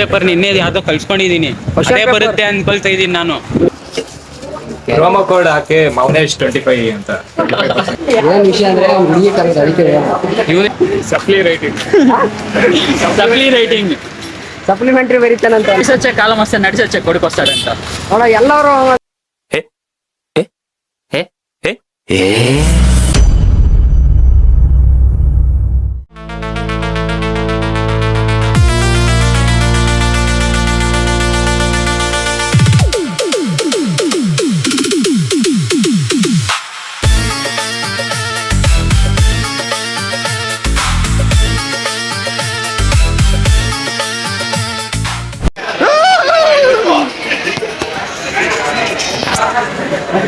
Paper ನಿನ್ನೆ ಯಾವ್ದೋ ಕಳ್ಸ್ಕೊಂಡಿದೀನಿ, ಅದೇ ಬರುತ್ತೆ ಅನ್ಕೊಳ್ತಾ ಇದೀನಿ ನಾನು. ಪ್ರೋಮೋ ಕೋಡ್ ಹಾಕಿ ಮೌನೇಶ್ 25 ಅಂತ. ಏನ್ ವಿಷಯ ಅಂದ್ರೆ ಹುಡುಗಿ ಕರೆಕ್ಟ್ ಅದಕ್ಕೆ ಸಪ್ಲಿ ರೈಟಿಂಗ್ ಸಪ್ಲಿಮೆಂಟರಿ ಬರೀತಾನಂತ ನಡಿಸಚ್ಚೆ ಕಾಲ ಮಸ್ತೆ ನಡಿಸಚ್ಚೆ ಕೊಡ್ಕೊಸ್ತಾರೆ ಅಂತ ನೋಡ ಎಲ್ಲರೂ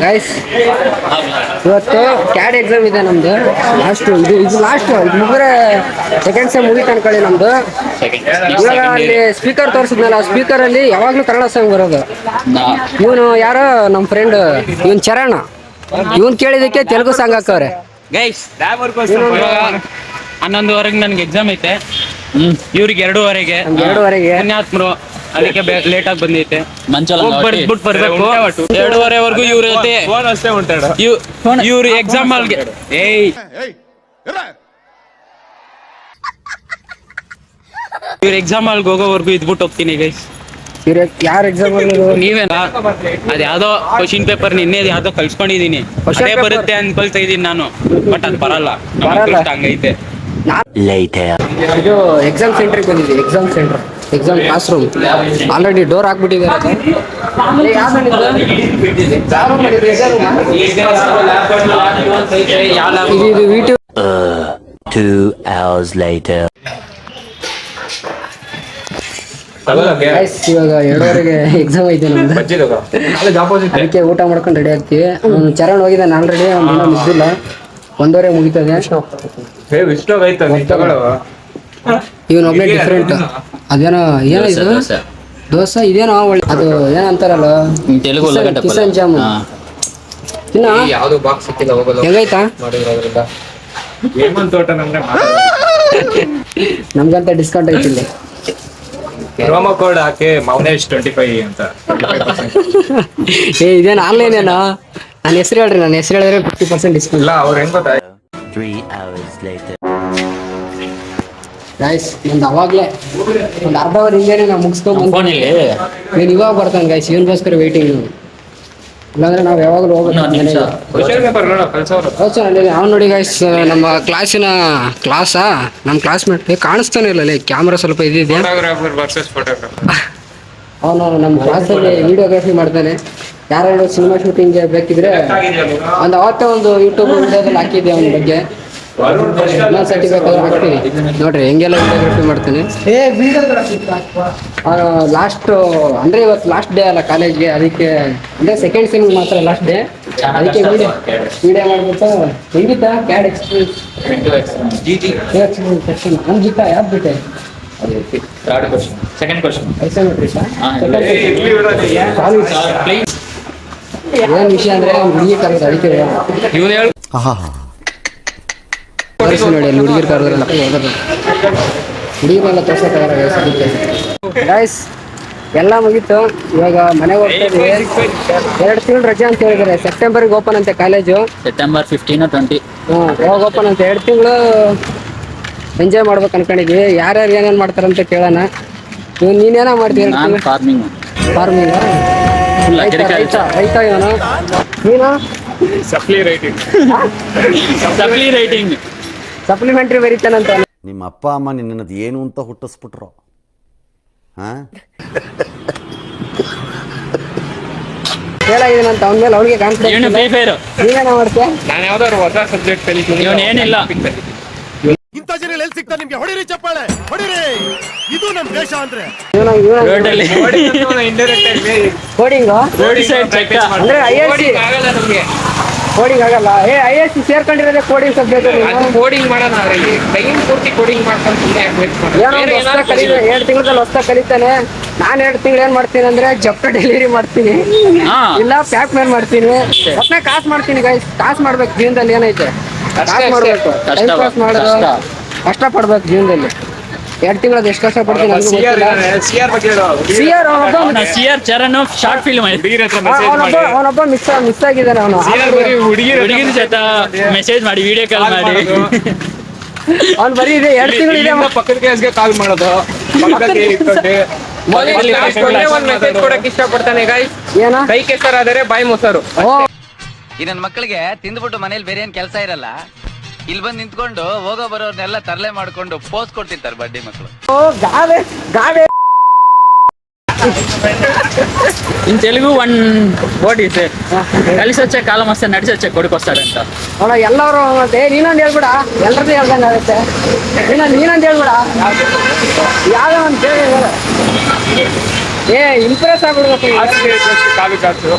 ಗೈಸ್ ಇವತ್ತು ಕ್ಯಾಡ್ ಎಕ್ಸಾಮ್ ಇದೆ ನಮ್ದು. ಇದು ಲಾಸ್ಟ್ ಮುಗಿದ್ರೆ ಸೆಕೆಂಡ್ ಸೆಮ್ ಮುಗಿತು ಅನ್ಕೊಳ್ಳಿ ನಮ್ದು. ಇವಾಗ ಅಲ್ಲಿ ಸ್ಪೀಕರ್ ತೋರಿಸಿದ್ನಲ್ಲ, ಸ್ಪೀಕರ್ ಅಲ್ಲಿ ಯಾವಾಗ್ಲೂ ಕನ್ನಡ ಸಾಂಗ್ ಬರೋದು. ಇವನು ಯಾರೋ ನಮ್ಮ ಫ್ರೆಂಡ್ ಇವನ್ ಚರಣ, ಇವನ್ ಕೇಳಿದಕ್ಕೆ ತೆಲುಗು ಸಾಂಗ್ ಹಾಕವ್ರೆ. ಗೈಸ್ 11:15 ನನ್ಗೆ ಎಕ್ಸಾಮ್ ಐತೆ, ಇವ್ರಿಗೆ 2:15 ಪುಣ್ಯಾತ್ಮರು, ಅದಕ್ಕೆ ಲೇಟ್ ಆಗಿ ಬಂದೈತೆ. ಬರ್ದ್ಬಿಟ್ಟು ಬರ್ಬೇಕು 2:15 ಇವ್ರ ಜೊತೆ ಇವ್ರು ಎಕ್ಸಾಮ್ ಅಲ್ಗೆ ಇವ್ರ ಎಕ್ಸಾಮ್ ಅಲ್ಗೆ ಹೋಗೋವರೆಗೂ ಇದ್ಬಿಟ್ಟು ಹೋಗ್ತೀನಿ ಗೈಸ್. ಯಾರು ಎಕ್ಸಾಮ್ ನೀವೇನ ಅದ್ ಯಾವ್ದೋ ಕ್ವಶನ್ ಪೇಪರ್ ನಿನ್ನೆ ಯಾವ್ದೋ ಕಳ್ಸ್ಕೊಂಡಿದೀನಿ, ಅದೇ ಬರುತ್ತೆ ಅನ್ಕೊಳ್ತಾ ಇದೀನಿ ನಾನು. ಬಟ್ ಅದ್ ಬರಲ್ಲ, ಹಂಗೈತೆ. ಇದು ಎಕ್ಸಾಮ್ ಸೆಂಟರ್ಗೆ ಬಂದಿದೆ. Exam class room already door ಹಾಕ್ಬಿಟ್ಟಿದ್ದಾರೆ. ಇವಾಗ 2:15 ಎಕ್ಸಾಮ್ ಐತೆ ನಮ್ದು. ಅದಕ್ಕೆ ಊಟ ಮಾಡ್ಕೊಂಡು ರೆಡಿ ಆಗ್ತೀವಿ. ಚರಣ್ ಹೋಗಿದ್ದಾನೆ ಆಲ್ರೆಡಿ, ಅವ್ನು ನಿದ್ದಿಲ್ಲ. 1:15 ಮುಗಿತದೆ. ಇವನ್ ಒಬ್ಬನೇ ಡಿಫ್ರೆಂಟ್. ಅದೇನೋ ಏನಿದು ದೋಸೆ ಇದೇನೋ ಒಳ್ಳೆ, ಅದು ಏನಂತಾರಲ್ಲ ಕಿಸನ್ ಜಾಮೂನ್ ತಿನ್ನ. ಹೆಂಗೈತಾ ನಮ್ಗಂತ ಡಿಸ್ಕೌಂಟ್ ಐತಿ ಇಲ್ಲಿ. ಪ್ರೋಮೋ ಕೋಡ್ ಹಾಕಿ ಮೌನೇಶ್ 25 ಅಂತ. ಇದೇನು ಆನ್ಲೈನ್ ಏನೋ? ನನ್ನ ಹೆಸರು ಹೇಳ್ರಿ, ನನ್ನ ಹೆಸರು ಹೇಳಿದ್ರೆ 50% ಡಿಸ್ಕೌಂಟ್. ಇಲ್ಲ ಅವ್ರು ಹೆಂಗ್ ಗೊತ್ತಾ, 3 hours later. ಗೈಸ್ ನಂದು ಅವಾಗ್ಲೇ ಒಂದು ಅರ್ಧ ಅವರ್ ಹಿಂಗೇನೆ ನಾವು ಮುಗಿಸ್ಕೊಂಡ್ ನೀನು ಇವಾಗ ಬರ್ತಾನೆ ಗೈಸ್, ಇವನ್ಗೋಸ್ಕರ ವೇಟಿಂಗ್. ಇಲ್ಲಾಂದ್ರೆ ನಾವು ಯಾವಾಗಲೂ ಹೋಗ್ಬೇಕು. ಅವ್ನು ನೋಡಿ ಗೈಸ್, ನಮ್ಮ ಕ್ಲಾಸಾ ನಮ್ಮ ಕ್ಲಾಸ್ಮೇಟ್ ಕಾಣಿಸ್ತಾನೆ ಇಲ್ಲ, ಕ್ಯಾಮ್ರಾ ಸ್ವಲ್ಪ ಇದಿದೆ. ಅವನು ನಮ್ಮ ಕ್ಲಾಸಲ್ಲಿ ವಿಡಿಯೋಗ್ರಫಿ ಮಾಡ್ತಾನೆ. ಯಾರು ಸಿನಿಮಾ ಶೂಟಿಂಗ್ ಬೇಕಿದ್ರೆ ಒಂದು ಅವತ್ತೇ ಒಂದು ಯೂಟ್ಯೂಬ್ ವಿಡಿಯೋದಲ್ಲಿ ಹಾಕಿದ್ದೆ ಅವನ ಬಗ್ಗೆ. ಸರ್ಟಿಫಿಕೇಟ್ ಹಾಕ್ತೀನಿ ನೋಡ್ರಿ, ಹೆಂಗೆಲ್ಲ ವಿಡಿಯೋಗ್ರಫಿ ಮಾಡ್ತಾನೆ. ಲಾಸ್ಟ್ ಅಂದ್ರೆ ಇವತ್ತು ಲಾಸ್ಟ್ ಡೇ ಅಲ್ಲ ಕಾಲೇಜ್ಗೆ, ಅದಕ್ಕೆ ಅಂದ್ರೆ ಸೆಕೆಂಡ್ ಸೆಮ್ ಮಾತ್ರ ಲಾಸ್ಟ್ ಡೇ. ಅದಕ್ಕೆ ವಿಡಿಯೋ ಮಾಡ್ಬಿಟ್ಟು ಹೆಂಗಿತ್ತಾ ಕ್ಯಾಡ್ ಎಕ್ಸ್ಪೀರಿಯನ್ಸ್ ಹಂಗಿತ್ತಾ? ಯಾವ್ದು ಬಿಟ್ಟೆ? ಏನ್ ವಿಷಯ ಅಂದ್ರೆ ಹುಡುಗಿ ಕರೆದು ಅದಕ್ಕೆ ನೋಡಿ, ಅಲ್ಲಿ ಹುಡುಗಿರ್ ಕರೆದ್ರಲ್ಲ, ಹುಡುಗಿರೆಲ್ಲ ತೋರ್ಸಕ್ಕಾಗಲ್ಲ ಗೈಸ್. ಎಲ್ಲ ಮುಗೀತು, ಇವಾಗ ಮನೆಗೆ ಹೋಗ್ತಾ ಇದೀವಿ. 2 ತಿಂಗಳು ರಜೆ ಅಂತ ಹೇಳಿದ್ದಾರೆ. ಸೆಪ್ಟೆಂಬರ್ಗೆ ಓಪನ್ ಅಂತೆ ಕಾಲೇಜು. ಸೆಪ್ಟೆಂಬರ್ 15 or 20 ಯಾವಾಗ ಓಪನ್ ಅಂತ. 2 ತಿಂಗಳು ಎಂಜಾಯ್ ಮಾಡ್ಬೇಕು ಅನ್ಕೊಂಡಿದ್ವಿ. ಯಾರ್ಯಾರು ಏನೇನು ಮಾಡ್ತಾರಂತ ಕೇಳೋಣ. ನೀನೇನೋ ಮಾಡ್ತೀವಿ? ಫಾರ್ಮಿಂಗ್ ರೈತ ಇವನು. ನೀನು ಸಪ್ಲಿಮೆಂಟರಿ ಬರೀತಾನಂತ. ನಿಮ್ಮ ಅಪ್ಪ ಅಮ್ಮ ನಿನ್ನದು ಏನು ಅಂತ ಹುಟ್ಟಿಸ್ಬಿಟ್ರು? ಹೇಳಾಗಿದ್ದೀನಂತ ಅವನ ಮೇಲೆ ಅವಳಿಗೆ ಕಾನ್ಫಿಡೆನ್ಸ್. ನೀನೇನೋ ಮಾಡ್ತೀಯ? ನಾನು ಯಾವ್ದಾದ್ರು ಹೊಸ ಸಬ್ಜೆಕ್ಟ್ ಕಲಿತೀನಿ. ಏನಿಲ್ಲ, ಇಂಥ ಜನ ಎಲ್ಲಿ ಸಿಗ್ತಾ ನಿಮ್ಗೆ? ಹೊಡಿರಿ ಚಪ್ಪಾಳೆ, ಹೊಡಿರಿ. ಇದು ನಮ್ ದೇಶ ಅಂದ್ರೆ ಕೋಡಿಂಗ್ ಅಂದ್ರೆ ISC ಕೋಡಿಂಗ್ ಆಗಲ್ಲ. ISC ಸೇರ್ಕೊಂಡಿರೋದೇ ಕೋಡಿಂಗ್ ಸಬ್ಜೆಕ್ಟ್. ಕೋಡಿಂಗ್ ಮಾಡೋಣ, ಟೈಮ್ ಪೂರ್ತಿ ಕೋಡಿಂಗ್ ಮಾಡ್ಕೊಂಡು 2 ತಿಂಗಳಲ್ಲಿ ಹೊಸ ಕಲಿತಾನೆ. ನಾನು 2 ತಿಂಗಳು ಏನ್ ಮಾಡ್ತೀನಿ ಅಂದ್ರೆ ಜಪ್ಟೋ ಡೆಲಿವರಿ ಮಾಡ್ತೀನಿ, ಇಲ್ಲ ಪ್ಯಾಕ್ ಮೇಲ್ ಮಾಡ್ತೀನಿ. ಒಟ್ಟೆ ಕಾಸು ಮಾಡ್ತೀನಿ ಗೈಸ್. ಕಾಸು ಮಾಡ್ಬೇಕು ಜೀವನದಲ್ಲಿ. ಏನೈತೆ ಕಾಸು ಮಾಡ್ಬೇಕು, ಟೈಮ್ ಪಾಸ್ ಮಾಡೋದು ಕಷ್ಟ ಪಡ್ಬೇಕು ಜೀವನದಲ್ಲಿ. 2 ತಿಂಗಳದ ಎಷ್ಟು ಕಷ್ಟಪಡ್ತೀನಿ ನನಗೂ ಗೊತ್ತಿಲ್ಲ. ಸಿಆರ್ ಬಗ್ಗೆ ಹೇಳು. CR CR Charan short film ಹುಡುಗಿರ ಹತ್ರ ಮೆಸೇಜ್ ಮಾಡಿ. ಅವನೊಬ್ಬ ಮಿಸ್ ಆಗಿದ್ದಾನೆ ಅವನು. ಸಿಆರ್ ಬರೀ ಹುಡುಗಿರ ಜೊತೆ ಮೆಸೇಜ್ ಮಾಡಿ ವಿಡಿಯೋ ಕಾಲ್ ಮಾಡಿ ಅವ್ನು ಬರೀ ಇದೆ 2 ತಿಂಗಳು ಇದೆ. ಪಕ್ಕದ ಕೇಸ್ಗೆ ಕಾಲ್ ಮಾಡೋದು ಪಕ್ಕದಲ್ಲಿ ಇಟ್ಕೊಂಡು ಒಂದ್ ಮೆಸೇಜ್ ಕೊಡಕ್ ಇಷ್ಟಪಡ್ತಾನೆ ಗೈಸ್. ಏನ ಕೈ ಕೆಸರಾದರೆ ಬಾಯಿ ಮೊಸರು. ಓ ಈ ನನ್ನ ಮಕ್ಕಳಿಗೆ ತಿಂದ್ಬಿಟ್ಟು ಮನೇಲಿ ಬೇರೆ ಏನ್ ಕೆಲಸ ಇರಲ್ಲ, ಇಲ್ಲಿ ಬಂದು ನಿಂತ್ಕೊಂಡು ಹೋಗೋ ಬರೋರ್ನೆಲ್ಲ ತರಲೆ ಮಾಡ್ಕೊಂಡು ಪೋಸ್ ಕೊಡ್ತಿರ್ತಾರೆ ಬಡ್ಡಿ ಮಕ್ಕಳು. ಗಾವೆ ಗಾವೆ in Telugu one word is కలిసి వచ్చే కాలం వస్తే నడిచి వచ్చే కొడుకు వస్తాడంట. ಅವನ ಎಲ್ಲರೂ ನೀನೊಂದು ಹೇಳ್ಬಿಡ, ಎಲ್ಲರದ್ದು ಹೇಳ್ದಂಗೆ ಆಗುತ್ತೆ. ನೀನೊಂದು ಹೇಳ್ಬಿಡ, ಯಾವ್ದೋ ಒಂದು ಇಂಪ್ರೆಸ್ ಆಗ್ಬಿಡ್ಬೇಕು. ಕಾಲು ಕಾಸು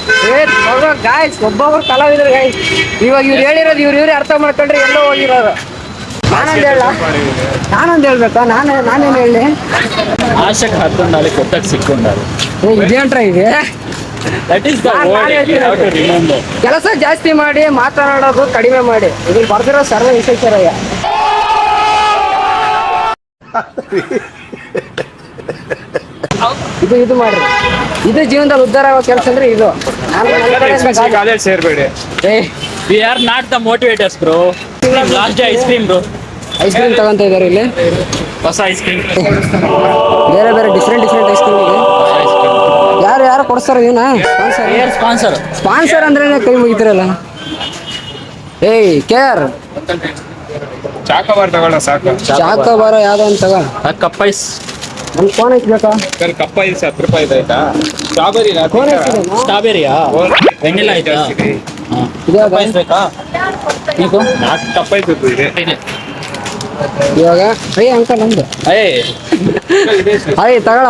ಗಾಯ್ಸ್ ಒಬ್ಬೊಬ್ರು ಕಲಾವಿದ್ರು ಗಾಯ್ಸ್. ಇವಾಗ ಇವ್ರು ಹೇಳಿರೋದು ಇವ್ರೇ ಅರ್ಥ ಮಾಡ್ಕೊಂಡ್ರೆ ಎಲ್ಲೋ ಹೋಗಿರೋರು. ನಾನೊಂದು ಹೇಳ್ಬೇಕಾ? ನಾನೇನು ಹೇಳಿ? ఆశకు హద్దు ఉండాలి, కొత్తకు సిక్కు ఉండాలి. ಇದೇಂಟ್ರ ಇದೆ. That is the word you have to remember. ಕೆಲಸ ಜಾಸ್ತಿ ಮಾಡಿ ಮಾತನಾಡೋದು ಕಡಿಮೆ ಮಾಡಿ. ಇದು ಬರ್ದಿರೋ ಸರ್ವ ವಿಶ್ವೇಶ್ವರಯ್ಯ. ಇದು ಮಾಡ್ರಿ. ಇದು ಜೀವನದಲ್ಲಿ ಉದ್ಧಾರ ಆಗೋ ಕೆಲಸ ಅಂದ್ರೆ ಇದು. ಕಾಲೇಜ್ ಸೇರ್ಬೇಡಿ. We are not the motivators bro. Last day ice cream bro. Ice cream ತಗೊಂತ ಇದಾರೆ ಇಲ್ಲಿ. ಹೊಸ ಐಸ್ ಕ್ರೀಮ್, ಬೇರೆ ಬೇರೆ ಡಿಫ್ರೆಂಟ್ ಐಸ್ ಕ್ರೀಮ್ ಇದೆ. ಯಾರು ಕೊಡ್ತಾರ ಇವನ ಸ್ಪಾನ್ಸರ್? ಸ್ಪಾನ್ಸರ್ ಅಂದ್ರೆ ಕೈ ಮುಗಿತಿರಲ್ಲ. ಏಯ್ ಕೇರ್ ಚಾಕೋಬಾರ್ ತಗೊಳ್ಳ ಸಾಕು. ಚಾಕೋಬಾರ ಯಾವ್ದೋ ಅಂತ ತಗೋ. ಕಪ್ ಐಸ್ ನಮ್ ಫೋನ್ ಐತ್ಬೇಕಾ? ಸರ್ ಕಪ್ಪ ಐದು 10 ರೂಪಾಯಿ ಆಯ್ತಾ? ಸ್ಟ್ರಾಬೆರಿ ಫೋನ್ ಐತಿದೇನಾ? ಸ್ಟ್ರಾಬೆರಿಯಾ? ವೆನಿಲಾ ಆಯ್ತಾ? ಇದಾಗ ಬೇಕಾ ನೀವು? 4 ಕಪ್ಪ ಐತು ಇದೆ. ಇವಾಗ ಅಂಕಲ್ ನಮ್ದು ತಗೊಳ.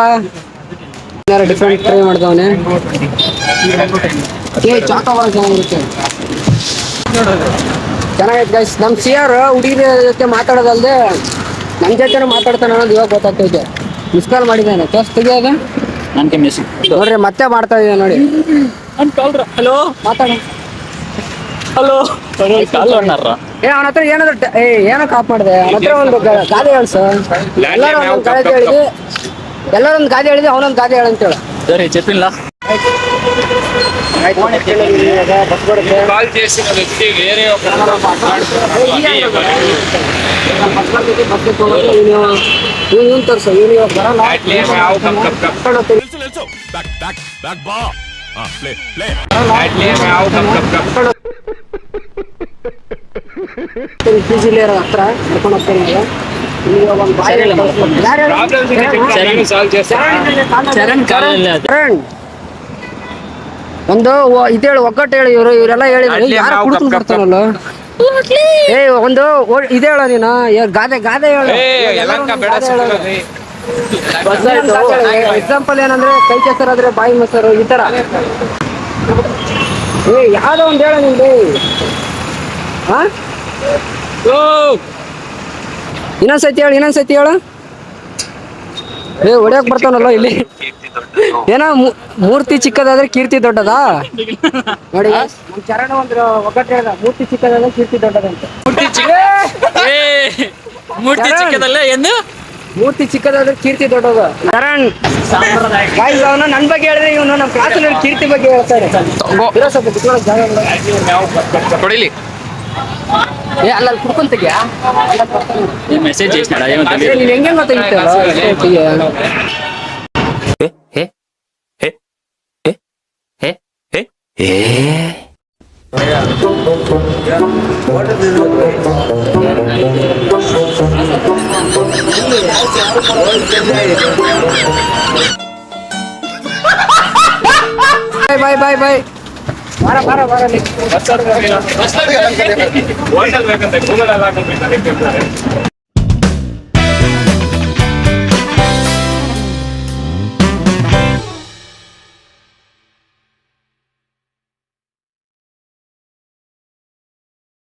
ಏನಾರ ಡಿಫ್ರೆಂಟ್ ಟ್ರೈ ಮಾಡ್ದವನೆ. ಚಾಕೋಬಾರ ಚೆನ್ನಾಗಿರುತ್ತೆ. ಚೆನ್ನಾಗೈತೆ ಗೈಸ್. ನಮ್ಮ CR ಹುಡುಗಿರ ಜೊತೆ ಮಾತಾಡೋದಲ್ದೆ ನಮ್ಮ ಜೊತೆನೂ ಮಾತಾಡ್ತಾನೆ ಅನ್ನೋದು ಇವಾಗ ಗೊತ್ತಾಗ್ತೈತೆ. ಮಿಸ್ ಕಾಲ್ ಮಾಡಿದ್ದಾನೆ. ಕೇಸ್ ತೆಗಿಯೋದು ನನಗೆ ಮಿಸ್ ನೋಡ್ರಿ, ಮತ್ತೆ ಮಾಡ್ತಾ ಇದ್ದೆ ನೋಡಿ. ಹಲೋ ಮಾತಾಡ. ಹಲೋ ಕಾಲ್ ಅಣ್ಣಾರ ಅವನ ಹತ್ರ ಏನಾದ್ರು ಏನೋ ಕಾಪ್ ಮಾಡಿದೆ. ಅವನ ಹತ್ರ ಒಂದು ಗಾದೆ ಹೇಳ್ಸು. ಎಲ್ಲರೂ ಒಂದೊಂದು ಗಾದೆ ಹೇಳಿದ್ವಿ. ಎಲ್ಲರೊಂದು ಗಾದೆ ಹೇಳಿದ್ವಿ, ಅವನೊಂದು ಗಾದೆ ಹೇಳಂತೇಳ. సరే చెప్పింలా ಬಸ್ ಬರುತ್ತೆ. ಕಾಲ್ చేసిన వ్యక్తి వేరే ఒక ಇವನು ತೋರ್ಸು. ಇವನು ಇವಾಗ ಬರಲ್ಲ. ಅಟ್ಲೇ ಮಾವು ಕಪ್ ಬ್ಯಾಕ್ ಬಾ ಪ್ಲೇ ಪ್ಲೇ ಅಟ್ಲೇ ಮಾವು ಕಪ್ PG ಹತ್ರ ಕರ್ಕೊಂಡು ಹೋಗ್ತಾರೆ. ಒಂದು ಇದೇಳು ಒಗ್ಗಟ್ಟು ಹೇಳಿ. ಇವರೆಲ್ಲ ಹೇಳಿದ್ರು ಯಾರು ಕುಡ್ಕೊಂಡು ಬರ್ತಾರಲ್ಲ. ಒಂದು ಇದೇಳ ನೀನು ಗಾದೆ ಹೇಳು. ಎಕ್ಸಾಂಪಲ್ ಏನಂದ್ರೆ ಕೈ ಕೆಸರಾದ್ರೆ ಬಾಯಿ ಮೊಸರು, ಈ ತರ. ಯಾವ್ದೋ ಒಂದು ಹೇಳ ನಿಂದು. ಇನ್ನೊಂದ್ಸತಿ ಹೇಳು. ಹೊಡ್ಯಕ್ ಬರ್ತಾನಲ್ಲ ಇಲ್ಲಿ. ಏನೋ ಮೂರ್ತಿ ಚಿಕ್ಕದಾದ್ರೆ ಕೀರ್ತಿ ದೊಡ್ಡದಾ? ನೋಡಿ ನಮ್ ಚರಣ ಒಂದು ಒಗ್ಗಟ್ಟು ಹೇಳ್ದ. ಮೂರ್ತಿ ಚಿಕ್ಕದಾದ್ರೆ ಕೀರ್ತಿ ದೊಡ್ಡದಂತೆ. ಮೂರ್ತಿ ಚಿಕ್ಕದಲ್ಲೇ ಎಂದು ಮೂರ್ತಿ ಚಿಕ್ಕದಾದ್ರೆ ಕೀರ್ತಿ ದೊಡ್ಡದು. ಚರಣ್ ಗಾಯ್ಸ್, ಅವನು ನನ್ ಬಗ್ಗೆ ಹೇಳಿದ್ರೆ ಇವನು ನಮ್ಮ ಕ್ಲಾಸಲ್ಲಿ ಕೀರ್ತಿ ಬಗ್ಗೆ ಹೇಳ್ತಾರೆ. ಸ್ವಲ್ಪ ಕುತ್ಕೊಳ್ಳೋಕೆ ಜಾಗ ಇಲ್ಲ. ಕೊಡಿಲಿ. ಅಲ್ಲಿ ಕುಡ್ಕೊಂತೀಯಾ? ಮೆಸೇಜ್ చేసినాడా ఏమంటే ನೀನ್ ಹೆಂಗೆ ಗೊತ್ತಾಗಿತ್ತಲ್ಲ. ಬಾಯ್ ಬಾರ ಹೋಟೆಲ್ ಬೇಕಂತ ಗೂಗಲ್ ಅಲ್ಲಿ ಹಾಕಬೇಕು.